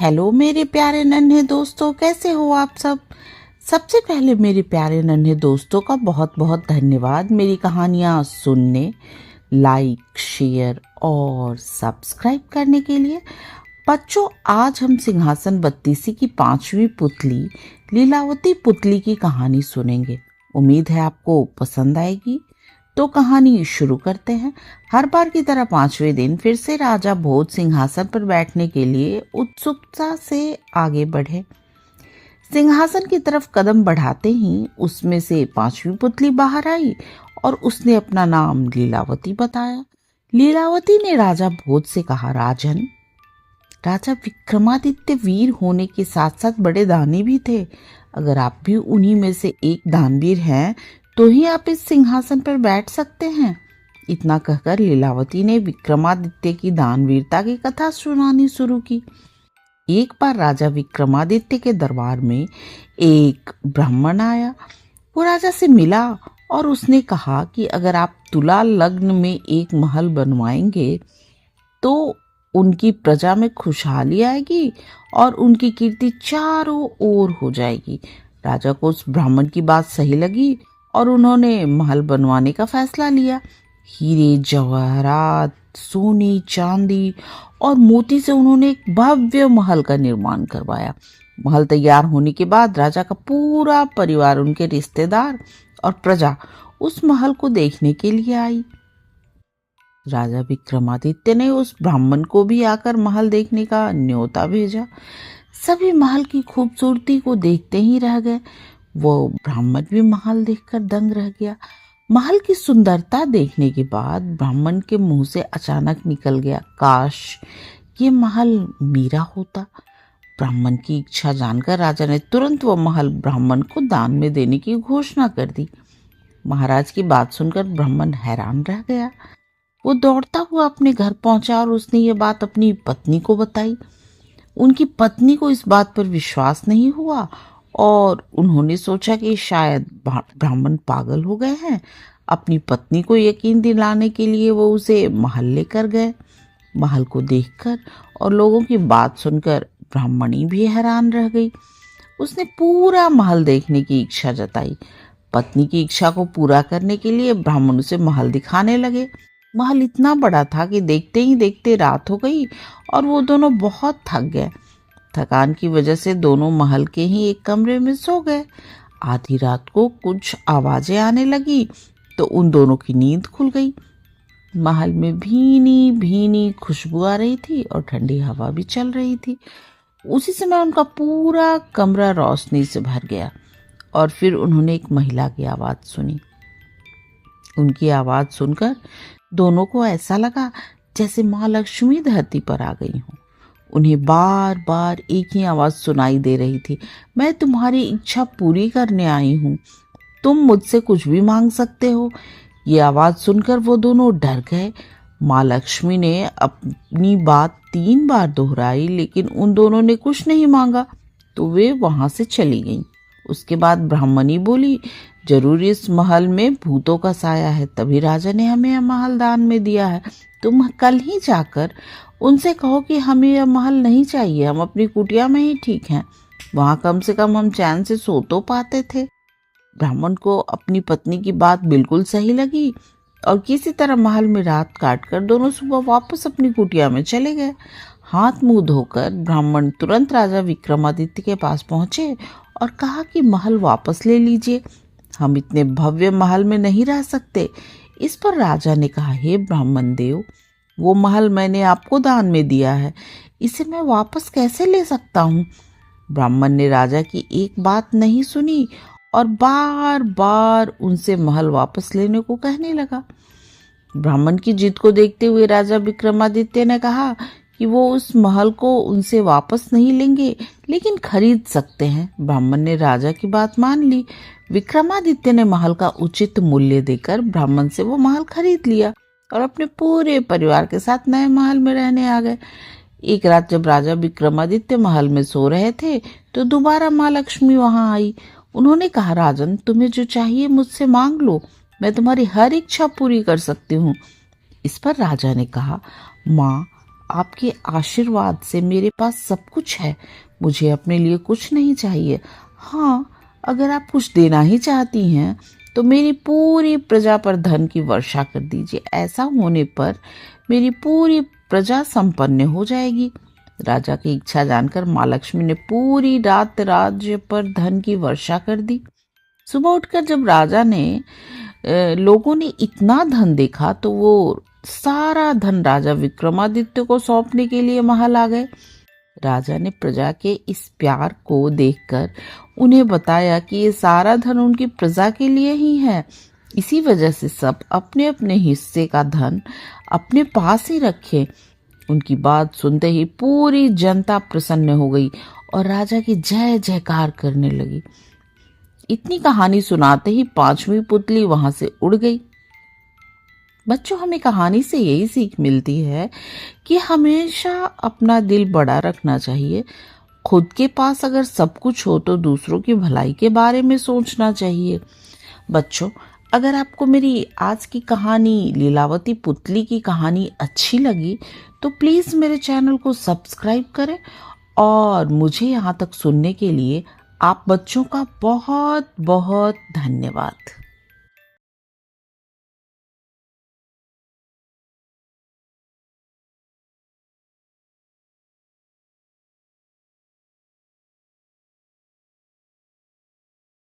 Hello मेरे प्यारे नन्हे दोस्तों, कैसे हो आप सब। सबसे पहले मेरे प्यारे नन्हे दोस्तों का बहुत बहुत धन्यवाद मेरी कहानियाँ सुनने, लाइक, शेयर और सब्सक्राइब करने के लिए। बच्चों, आज हम सिंहासन बत्तीसी की 5वीं पुतली लीलावती पुतली की कहानी सुनेंगे। उम्मीद है आपको पसंद आएगी। तो कहानी शुरू करते हैं। हर बार की तरह 5वें दिन फिर से राजा भोज सिंहासन पर बैठने के लिए उत्सुकता से आगे बढ़े। सिंहासन की तरफ कदम बढ़ाते ही उसमें से 5वीं पुतली बाहर आई और उसने अपना नाम लीलावती बताया। लीलावती ने राजा भोज से कहा, राजन, राजा विक्रमादित्य वीर होने के साथ साथ बड़े दानी भी थे। अगर आप भी उन्हीं में से एक दानवीर हैं तो ही आप इस सिंहासन पर बैठ सकते हैं। इतना कहकर लीलावती ने विक्रमादित्य की दानवीरता की कथा सुनानी शुरू की। एक बार राजा विक्रमादित्य के दरबार में एक ब्राह्मण आया। वो राजा से मिला और उसने कहा कि अगर आप तुला लग्न में एक महल बनवाएंगे तो उनकी प्रजा में खुशहाली आएगी और उनकी कीर्ति चारों ओर हो जाएगी। राजा को उस ब्राह्मण की बात सही लगी और उन्होंने महल बनवाने का फैसला लिया। हीरे जवाहरात, सोने, चांदी और मोती से उन्होंने एक भव्य महल का निर्माण करवाया। महल तैयार होने के बाद राजा का पूरा परिवार, उनके रिश्तेदार और प्रजा उस महल को देखने के लिए आई। राजा विक्रमादित्य ने उस ब्राह्मण को भी आकर महल देखने का न्योता भेजा। सभी महल की खूबसूरती को देखते ही रह गए। वो ब्राह्मण भी महल देखकर दंग रह गया। महल की सुंदरता देखने के बाद ब्राह्मण के मुंह से अचानक निकल गया, काश ये महल मेरा होता। ब्राह्मण की इच्छा जानकर राजा ने तुरंत वो महल ब्राह्मण को दान में देने की घोषणा कर दी। महाराज की बात सुनकर ब्राह्मण हैरान रह गया। वो दौड़ता हुआ अपने घर पहुंचा और उसने ये बात अपनी पत्नी को बताई। उनकी पत्नी को इस बात पर विश्वास नहीं हुआ और उन्होंने सोचा कि शायद ब्राह्मण पागल हो गए हैं। अपनी पत्नी को यकीन दिलाने के लिए वो उसे महल लेकर गए। महल को देखकर और लोगों की बात सुनकर ब्राह्मणी भी हैरान रह गई। उसने पूरा महल देखने की इच्छा जताई। पत्नी की इच्छा को पूरा करने के लिए ब्राह्मण उसे महल दिखाने लगे। महल इतना बड़ा था कि देखते ही देखते रात हो गई और वो दोनों बहुत थक गए। थकान की वजह से दोनों महल के ही एक कमरे में सो गए। आधी रात को कुछ आवाजें आने लगी तो उन दोनों की नींद खुल गई। महल में भीनी भीनी खुशबू आ रही थी और ठंडी हवा भी चल रही थी। उसी समय उनका पूरा कमरा रोशनी से भर गया और फिर उन्होंने एक महिला की आवाज सुनी। उनकी आवाज सुनकर दोनों को ऐसा लगा जैसे माँ लक्ष्मी धरती पर आ गई हों। उन्हें बार बार एक ही आवाज सुनाई दे रही थी, मैं तुम्हारी इच्छा पूरी करने आई हूँ, तुम मुझसे कुछ भी मांग सकते हो। ये आवाज सुनकर वो दोनों डर गए। माँ लक्ष्मी ने अपनी बात 3 बार दोहराई लेकिन उन दोनों ने कुछ नहीं मांगा तो वे वहां से चली गईं। उसके बाद ब्राह्मणी बोली, जरूर इस महल में भूतों का साया है, तभी राजा ने हमें यह महल दान में दिया है। तुम कल ही जाकर उनसे कहो कि हमें यह महल नहीं चाहिए, हम अपनी कुटिया में ही ठीक हैं, वहां कम से कम हम चैन से सो तो पाते थे। ब्राह्मण को अपनी पत्नी की बात बिल्कुल सही लगी और किसी तरह महल में रात काटकर दोनों सुबह वापस अपनी कुटिया में चले गए। हाथ मुंह धोकर ब्राह्मण तुरंत राजा विक्रमादित्य के पास पहुंचे और कहा कि महल वापस ले लीजिए, हम इतने भव्य महल में नहीं रह सकते। इस पर राजा ने कहा, हे ब्राह्मण देव, वो महल मैंने आपको दान में दिया है, इसे मैं वापस कैसे ले सकता हूँ। ब्राह्मण ने राजा की एक बात नहीं सुनी और बार बार उनसे महल वापस लेने को कहने लगा। ब्राह्मण की जिद को देखते हुए राजा विक्रमादित्य ने कहा कि वो उस महल को उनसे वापस नहीं लेंगे लेकिन खरीद सकते हैं। ब्राह्मण ने राजा की बात मान ली। विक्रमादित्य ने महल का उचित मूल्य देकर ब्राह्मण से वो महल खरीद लिया और अपने पूरे परिवार के साथ नए महल में रहने आ गए। एक रात जब राजा विक्रमादित्य महल में सो रहे थे तो दोबारा माँ लक्ष्मी वहां आई। उन्होंने कहा, राजन, तुम्हें जो चाहिए मुझसे मांग लो, मैं तुम्हारी हर इच्छा पूरी कर सकती हूँ। इस पर राजा ने कहा, माँ, आपके आशीर्वाद से मेरे पास सब कुछ है, मुझे अपने लिए कुछ नहीं चाहिए। हाँ, अगर आप कुछ देना ही चाहती हैं तो मेरी पूरी प्रजा पर धन की वर्षा कर दीजिए। ऐसा होने पर मेरी पूरी प्रजा संपन्न हो जाएगी। राजा की इच्छा जानकर माँ लक्ष्मी ने पूरी रात राज्य पर धन की वर्षा कर दी। सुबह उठकर जब राजा ने लोगों ने इतना धन देखा तो वो सारा धन राजा विक्रमादित्य को सौंपने के लिए महल आ गए। राजा ने प्रजा के इस प्यार को देखकर उन्हें बताया कि ये सारा धन उनकी प्रजा के लिए ही है। इसी वजह से सब अपने अपने हिस्से का धन अपने पास ही रखे। उनकी बात सुनते ही पूरी जनता प्रसन्न हो गई और राजा की जय जयकार करने लगी। इतनी कहानी सुनाते ही पांचवी पुतली वहां से उड़ गई। बच्चों, हमें कहानी से यही सीख मिलती है कि हमेशा अपना दिल बड़ा रखना चाहिए। खुद के पास अगर सब कुछ हो तो दूसरों की भलाई के बारे में सोचना चाहिए। बच्चों, अगर आपको मेरी आज की कहानी लीलावती पुतली की कहानी अच्छी लगी तो प्लीज़ मेरे चैनल को सब्सक्राइब करें और मुझे यहाँ तक सुनने के लिए आप बच्चों का बहुत बहुत धन्यवाद।